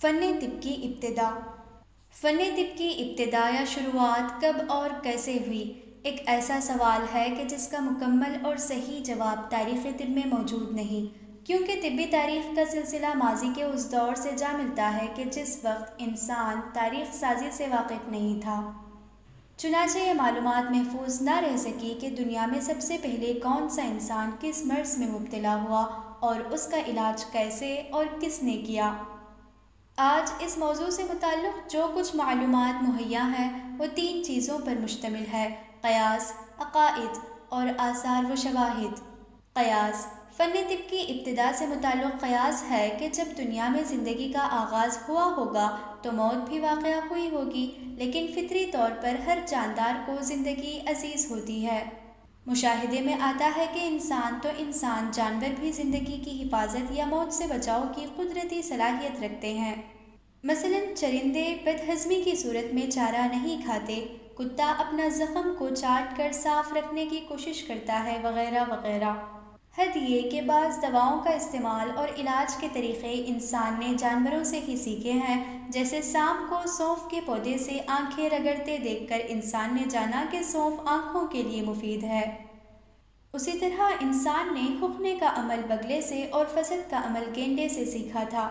فن طب کی ابتدا۔ فن طب کی ابتدا یا شروعات کب اور کیسے ہوئی، ایک ایسا سوال ہے کہ جس کا مکمل اور صحیح جواب تاریخ طب میں موجود نہیں، کیونکہ طبی تاریخ کا سلسلہ ماضی کے اس دور سے جا ملتا ہے کہ جس وقت انسان تاریخ سازی سے واقف نہیں تھا۔ چنانچہ یہ معلومات محفوظ نہ رہ سکی کہ دنیا میں سب سے پہلے کون سا انسان کس مرض میں مبتلا ہوا اور اس کا علاج کیسے اور کس نے کیا۔ آج اس موضوع سے متعلق جو کچھ معلومات مہیا ہیں وہ تین چیزوں پر مشتمل ہے: قیاس، عقائد اور آثار و شواہد۔ قیاس۔ فن طب کی ابتدا سے متعلق قیاس ہے کہ جب دنیا میں زندگی کا آغاز ہوا ہوگا تو موت بھی واقع ہوئی ہوگی، لیکن فطری طور پر ہر جاندار کو زندگی عزیز ہوتی ہے۔ مشاہدے میں آتا ہے کہ انسان تو انسان، جانور بھی زندگی کی حفاظت یا موت سے بچاؤ کی قدرتی صلاحیت رکھتے ہیں۔ مثلاً چرندے بد ہضمی کی صورت میں چارہ نہیں کھاتے، کتا اپنا زخم کو چاٹ کر صاف رکھنے کی کوشش کرتا ہے، وغیرہ وغیرہ۔ حد یہ کہ بعض دواؤں کا استعمال اور علاج کے طریقے انسان نے جانوروں سے ہی سیکھے ہیں، جیسے سانپ کو سونف کے پودے سے آنکھیں رگڑتے دیکھ کر انسان نے جانا کہ سونف آنکھوں کے لیے مفید ہے۔ اسی طرح انسان نے حقنے کا عمل بگلے سے اور فسد کا عمل گینڈے سے سیکھا تھا۔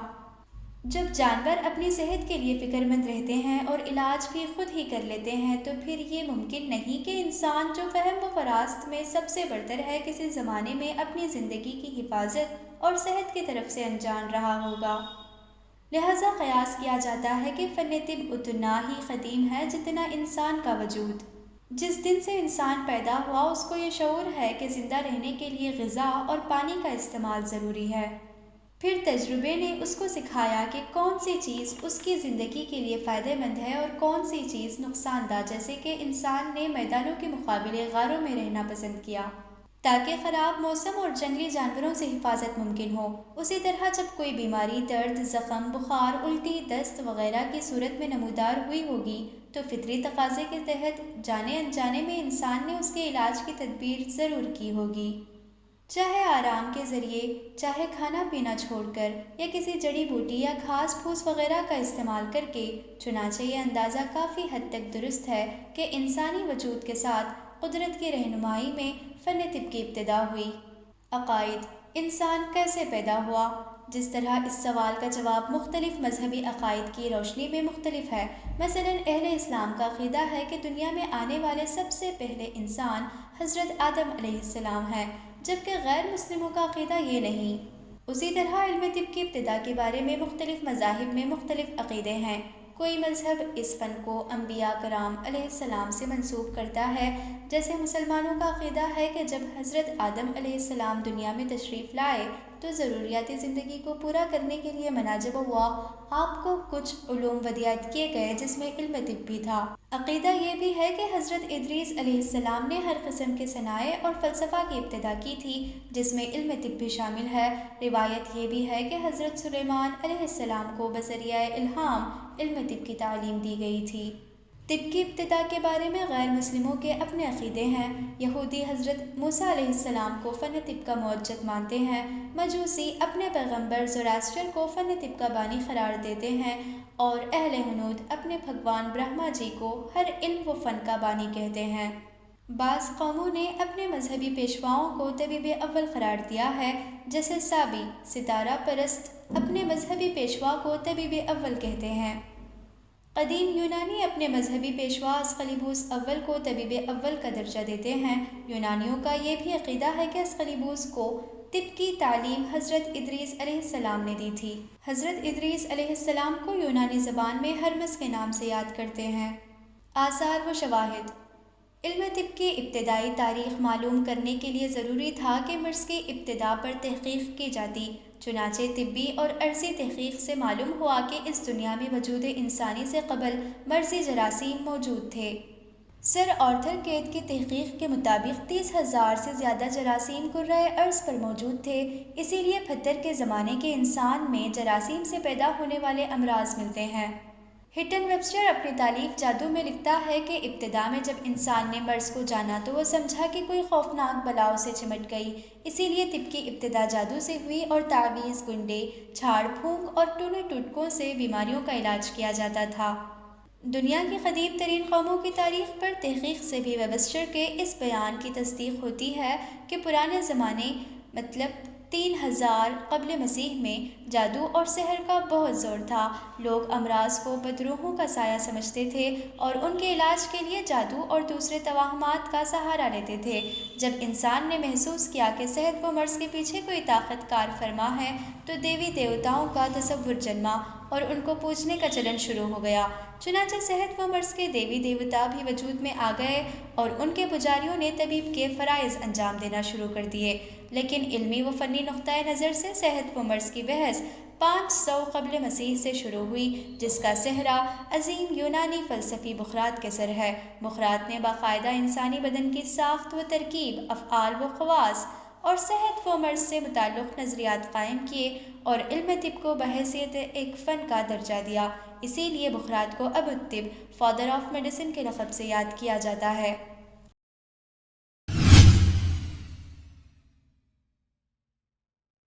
جب جانور اپنی صحت کے لیے فکر مند رہتے ہیں اور علاج بھی خود ہی کر لیتے ہیں تو پھر یہ ممکن نہیں کہ انسان، جو فہم و فراست میں سب سے برتر ہے، کسی زمانے میں اپنی زندگی کی حفاظت اور صحت کی طرف سے انجان رہا ہوگا۔ لہذا قیاس کیا جاتا ہے کہ فن طب اتنا ہی قدیم ہے جتنا انسان کا وجود۔ جس دن سے انسان پیدا ہوا اس کو یہ شعور ہے کہ زندہ رہنے کے لیے غذا اور پانی کا استعمال ضروری ہے۔ پھر تجربے نے اس کو سکھایا کہ کون سی چیز اس کی زندگی کے لیے فائدہ مند ہے اور کون سی چیز نقصان دہ، جیسے کہ انسان نے میدانوں کے مقابلے غاروں میں رہنا پسند کیا تاکہ خراب موسم اور جنگلی جانوروں سے حفاظت ممکن ہو۔ اسی طرح جب کوئی بیماری، درد، زخم، بخار، الٹی، دست وغیرہ کی صورت میں نمودار ہوئی ہوگی تو فطری تقاضے کے تحت جانے انجانے میں انسان نے اس کے علاج کی تدبیر ضرور کی ہوگی، چاہے آرام کے ذریعے، چاہے کھانا پینا چھوڑ کر، یا کسی جڑی بوٹی یا گھاس پھوس وغیرہ کا استعمال کر کے۔ چنانچہ یہ اندازہ کافی حد تک درست ہے کہ انسانی وجود کے ساتھ قدرت کی رہنمائی میں فن طب کی ابتدا ہوئی۔ عقائد۔ انسان کیسے پیدا ہوا؟ جس طرح اس سوال کا جواب مختلف مذہبی عقائد کی روشنی میں مختلف ہے۔ مثلاً اہل اسلام کا عقیدہ ہے کہ دنیا میں آنے والے سب سے پہلے انسان حضرت آدم علیہ السلام ہے، جبکہ غیر مسلموں کا عقیدہ یہ نہیں۔ اسی طرح علم طب کی ابتدا کے بارے میں مختلف مذاہب میں مختلف عقیدے ہیں۔ کوئی مذہب اس فن کو انبیاء کرام علیہ السلام سے منسوب کرتا ہے، جیسے مسلمانوں کا عقیدہ ہے کہ جب حضرت آدم علیہ السلام دنیا میں تشریف لائے تو ضروریات زندگی کو پورا کرنے کے لیے مناجب ہوا، آپ کو کچھ علوم ودیات کیے گئے جس میں علم طب بھی تھا۔ عقیدہ یہ بھی ہے کہ حضرت ادریس علیہ السلام نے ہر قسم کے صنائع اور فلسفہ کی ابتدا کی تھی، جس میں علم طب بھی شامل ہے۔ روایت یہ بھی ہے کہ حضرت سلیمان علیہ السلام کو بذریعہ الہام علم طب کی تعلیم دی گئی تھی۔ طب کی ابتدا کے بارے میں غیر مسلموں کے اپنے عقیدے ہیں۔ یہودی حضرت موسیٰ علیہ السلام کو فن طب کا موجد مانتے ہیں۔ مجوسی اپنے پیغمبر زوراستر کو فن طب کا بانی قرار دیتے ہیں، اور اہل ہنود اپنے بھگوان برہما جی کو ہر علم و فن کا بانی کہتے ہیں۔ بعض قوموں نے اپنے مذہبی پیشواؤں کو طبیب اول قرار دیا ہے، جیسے سابی ستارہ پرست اپنے مذہبی پیشوا کو طبیب اول کہتے ہیں۔ قدیم یونانی اپنے مذہبی پیشوا اسقلیبوس اول کو طبیب اول کا درجہ دیتے ہیں۔ یونانیوں کا یہ بھی عقیدہ ہے کہ اسقلیبوس کو طب کی تعلیم حضرت ادریس علیہ السلام نے دی تھی۔ حضرت ادریس علیہ السلام کو یونانی زبان میں ہرمس کے نام سے یاد کرتے ہیں۔ آثار و شواہد۔ علم طب کی ابتدائی تاریخ معلوم کرنے کے لیے ضروری تھا کہ مرض کی ابتدا پر تحقیق کی جاتی، چنانچہ طبی اور ارضی تحقیق سے معلوم ہوا کہ اس دنیا میں وجود انسانی سے قبل مرضی جراثیم موجود تھے۔ سر آرتھر کیت کی تحقیق کے مطابق 30,000 سے زیادہ جراثیم کرۂ ارض پر موجود تھے، اسی لیے پتھر کے زمانے کے انسان میں جراثیم سے پیدا ہونے والے امراض ملتے ہیں۔ ہٹن ویبسٹر اپنی تالیف جادو میں لکھتا ہے کہ ابتدا میں جب انسان نے مرض کو جانا تو وہ سمجھا کہ کوئی خوفناک بلا اسے چمٹ گئی، اسی لیے طب کی ابتدا جادو سے ہوئی اور تعویذ، گنڈے، جھاڑ پھونک اور ٹونے ٹوٹکوں سے بیماریوں کا علاج کیا جاتا تھا۔ دنیا کی قدیم ترین قوموں کی تاریخ پر تحقیق سے بھی ویبسٹر کے اس بیان کی تصدیق ہوتی ہے کہ پرانے زمانے مطلب 3000 قبل مسیح میں جادو اور سحر کا بہت زور تھا۔ لوگ امراض کو بدروحوں کا سایہ سمجھتے تھے اور ان کے علاج کے لیے جادو اور دوسرے توہمات کا سہارا لیتے تھے۔ جب انسان نے محسوس کیا کہ صحت و مرض کے پیچھے کوئی طاقت کار فرما ہے تو دیوی دیوتاؤں کا تصور جنما اور ان کو پوجنے کا چلن شروع ہو گیا۔ چنانچہ صحت و مرض کے دیوی دیوتا بھی وجود میں آ گئے اور ان کے پجاریوں نے طبیب کے فرائض انجام دینا شروع کر دیے۔ لیکن علمی و فنی نقطۂ نظر سے صحت و مرض کی بحث 500 قبل مسیح سے شروع ہوئی، جس کا صحرا عظیم یونانی فلسفی بقراط کے سر ہے۔ بقراط نے باقاعدہ انسانی بدن کی ساخت و ترکیب، افعال و خواص اور صحت و مرض سے متعلق نظریات قائم کیے اور علم طب کو بحیثیت ایک فن کا درجہ دیا۔ اسی لیے بقراط کو اب الطب، فادر آف میڈیسن کے لقب سے یاد کیا جاتا ہے۔